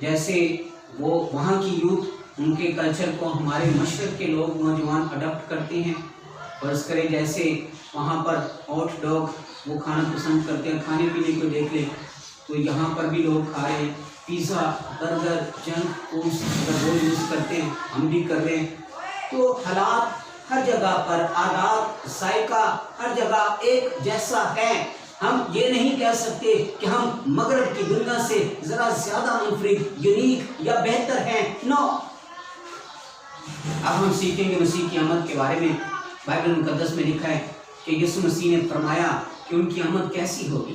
جیسے وہ وہاں کی یوتھ ان کے کلچر کو ہمارے مشرق کے لوگ نوجوان اڈاپٹ کرتے ہیں. فرض کریں جیسے وہاں پر ہاٹ ڈاگ وہ کھانا پسند کرتے ہیں, کھانے پینے کو دیکھ لیں تو یہاں پر بھی لوگ کھا رہے ہیں. پیزا, برگر, جنک فوڈس اگر وہ یوز کرتے ہیں, ہم بھی کر رہے ہیں. تو حالات ہر جگہ پر, عادات, ذائقہ ہر جگہ ایک جیسا ہے. ہم یہ نہیں کہہ سکتے کہ ہم مغرب کی دنیا سے ذرا زیادہ منفرد, یونیک یا بہتر ہیں. نو. اب ہم سیکھیں گے مسیح کی آمد کے بارے میں. بائبل مقدس میں لکھا ہے کہ یسوع مسیح نے فرمایا کہ ان کی آمد کیسی ہوگی.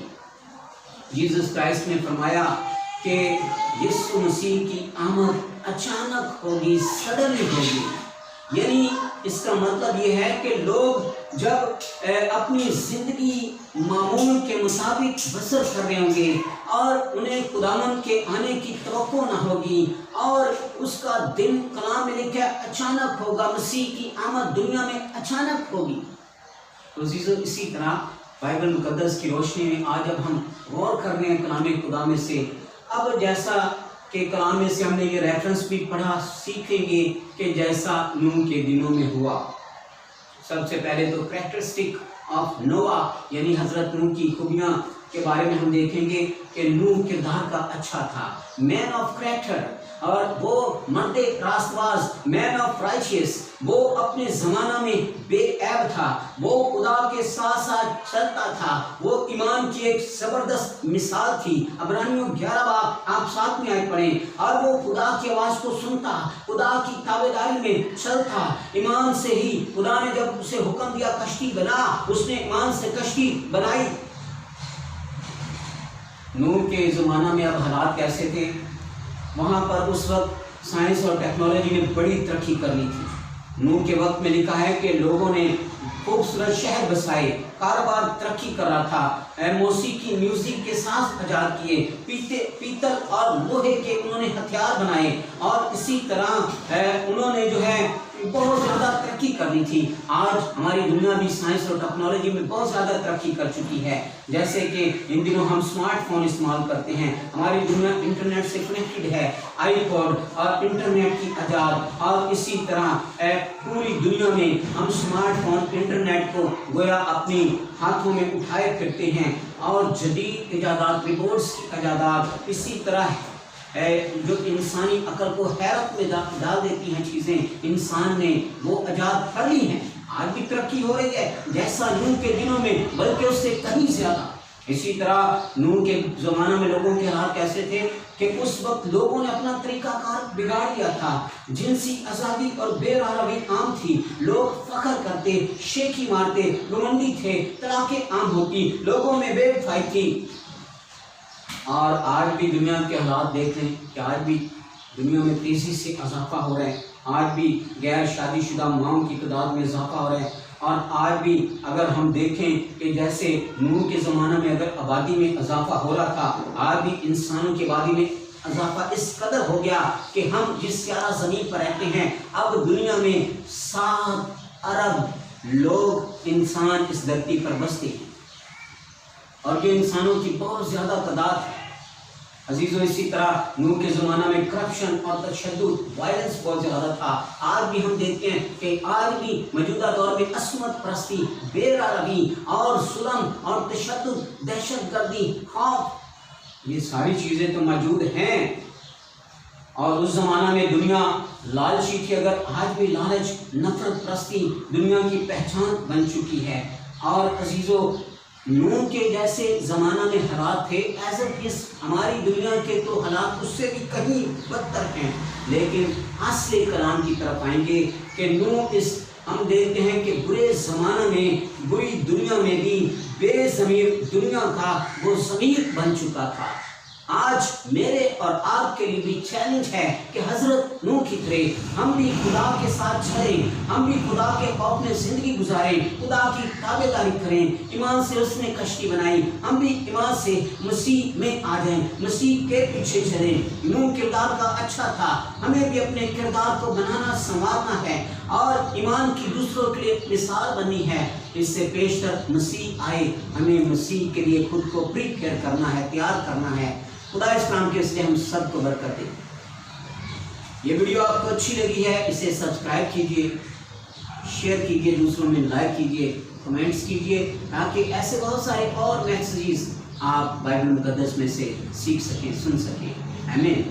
جیسس کرائسٹ نے فرمایا کہ یسوع مسیح کی آمد اچانک ہوگی, سڈنلی ہوگی. یعنی اس کا مطلب یہ ہے کہ لوگ جب اپنی زندگی معمول کے مطابق بسر کر رہے ہوں گے اور انہیں خداوند کے آنے کی توقع نہ ہوگی, اور اس کا دن کلام میں لکھا ہے اچانک ہوگا. مسیح کی آمد دنیا میں اچانک ہوگی. تو عزیزو, اسی طرح بائبل مقدس کی روشنی میں آج جب ہم غور کر رہے ہیں کلام خدا میں سے, اب جیسا کہ کلام میں سے ہم نے یہ ریفرنس بھی پڑھا, سیکھیں گے کہ جیسا نوح کے دنوں میں ہوا. سب سے پہلے تو کریکٹرسٹک آف نوح یعنی حضرت نوح کی خوبیاں کے بارے میں ہم دیکھیں گے کہ نوح کردار کا اچھا تھا, مین آف کریکٹر, اور وہ مرد راست باز, مین آف رائچیس. وہ اپنے زمانہ میں بے عیب تھا, وہ خدا کے ساتھ ساتھ چلتا تھا, وہ ایمان کی ایک زبردست مثال تھی. عبرانیوں 11 باب آپ ساتھ میں آئے پڑھیں. اور وہ خدا کی آواز کو سنتا, خدا کی تابعداری میں چلتا. ایمان سے ہی خدا نے جب اسے حکم دیا کشتی بنا, اس نے ایمان سے کشتی بنائی. نوح کے زمانہ میں اب حالات کیسے تھے؟ وہاں پر اس وقت سائنس اور ٹیکنالوجی نے بڑی ترقی کر لی تھی. نوح کے وقت میں لکھا ہے کہ لوگوں نے خوبصورت شہر بسائے, کاروبار ترقی کر رہا تھا, موسیقی میوزک کے ساز ایجاد کیے, پیتل اور لوہے کے انہوں نے ہتھیار بنائے, اور اسی طرح انہوں نے جو ہے بہت زیادہ ترقی کر لی تھی. آج ہماری دنیا بھی سائنس اور ٹیکنالوجی میں بہت زیادہ ترقی کر چکی ہے. جیسے کہ ان دنوں ہم اسمارٹ فون استعمال کرتے ہیں, ہماری دنیا انٹرنیٹ سے کنیکٹڈ ہے, آئی پوڈ اور انٹرنیٹ کی ایجاد, اور اسی طرح پوری دنیا میں ہم اسمارٹ فون انٹرنیٹ کو گویا اپنی ہاتھوں میں اٹھائے پھرتے ہیں. اور جدید ایجادات, ریبورٹس کی ایجادات, اسی طرح جو انسانی عقل کو حیرت میں ڈال دیتی ہیں چیزیں, انسان نے وہ ایجاد کر لی ہیں. آج بھی ترقی ہو رہی ہے جیسا نوح کے دنوں میں, بلکہ اس سے کہیں زیادہ. اسی طرح نوح کے زمانہ میں لوگوں کے حالات کیسے تھے کہ اس وقت لوگوں نے اپنا طریقہ کار بگاڑ دیا تھا. جنسی آزادی اور بے روی عام تھی, لوگ فخر کرتے, شیخی مارتے, گھمنڈی تھے, طلاقیں عام ہوتی, لوگوں میں بے وفائی تھی. اور آج بھی دنیا کے حالات دیکھ لیں کہ آج بھی دنیا میں تیزی سے اضافہ ہو رہا ہے. آج بھی غیر شادی شدہ ماؤں کی تعداد میں اضافہ ہو رہا ہے. اور آج بھی اگر ہم دیکھیں کہ جیسے نوح کے زمانہ میں اگر آبادی میں اضافہ ہو رہا تھا, آج بھی انسانوں کی آبادی میں اضافہ اس قدر ہو گیا کہ ہم جس سیارہ زمین پر رہتے ہیں, اب دنیا میں 7 ارب لوگ انسان اس دھرتی پر بستے ہیں, اور یہ انسانوں کی بہت زیادہ تعداد ہے. عزیزو, اسی طرح نوح کے زمانہ میں کرپشن اور تشدد, وائلنس بہت زیادہ تھا. آج بھی ہم دیکھتے ہیں کہ آج بھی موجودہ دور میں عصمت پرستی, بے روی اور ظلم اور تشدد, دہشت گردی, خوف, یہ ساری چیزیں تو موجود ہیں. اور اس زمانہ میں دنیا لالچی تھی, اگر آج بھی لالچ, نفرت پرستی دنیا کی پہچان بن چکی ہے. اور عزیزو, نوح کے جیسے زمانہ میں حالات تھے, ایز اٹ از ہماری دنیا کے تو حالات اس سے بھی کہیں بدتر ہیں. لیکن اصل کلام کی طرف آئیں گے کہ نوح اس ہم دیکھتے ہیں کہ برے زمانہ میں, بری دنیا میں بھی بے ضمیر دنیا کا وہ ضمیر بن چکا تھا. آج میرے اور آپ کے لیے بھی چیلنج ہے کہ حضرت نوح کی طرح ہم بھی خدا کے ساتھ چلیں, ہم بھی خدا کے خوف میں زندگی گزاریں, خدا کی تابعداری کریں. ایمان سے اس نے کشتی بنائی, ہم بھی ایمان سے مسیح میں آ جائیں, مسیح کے پیچھے چلیں. نوح کردار کا اچھا تھا, ہمیں بھی اپنے کردار کو بنانا سنوارنا ہے اور ایمان کی دوسروں کے لیے مثال بننی ہے. اس سے پیشتر مسیح آئے, ہمیں مسیح کے لیے خود کو پریپیئر کرنا ہے, تیار کرنا ہے. خدا اس کام کے وسیلے ہم سب کو برکت دے۔ یہ ویڈیو آپ کو اچھی لگی ہے اسے سبسکرائب کیجئے، شیئر کیجئے، دوسروں میں لائک کیجئے، کمنٹس کیجئے، تاکہ ایسے بہت سارے اور میسیجز آپ بائبل مقدس میں سے سیکھ سکیں، سن سکیں۔ آمین۔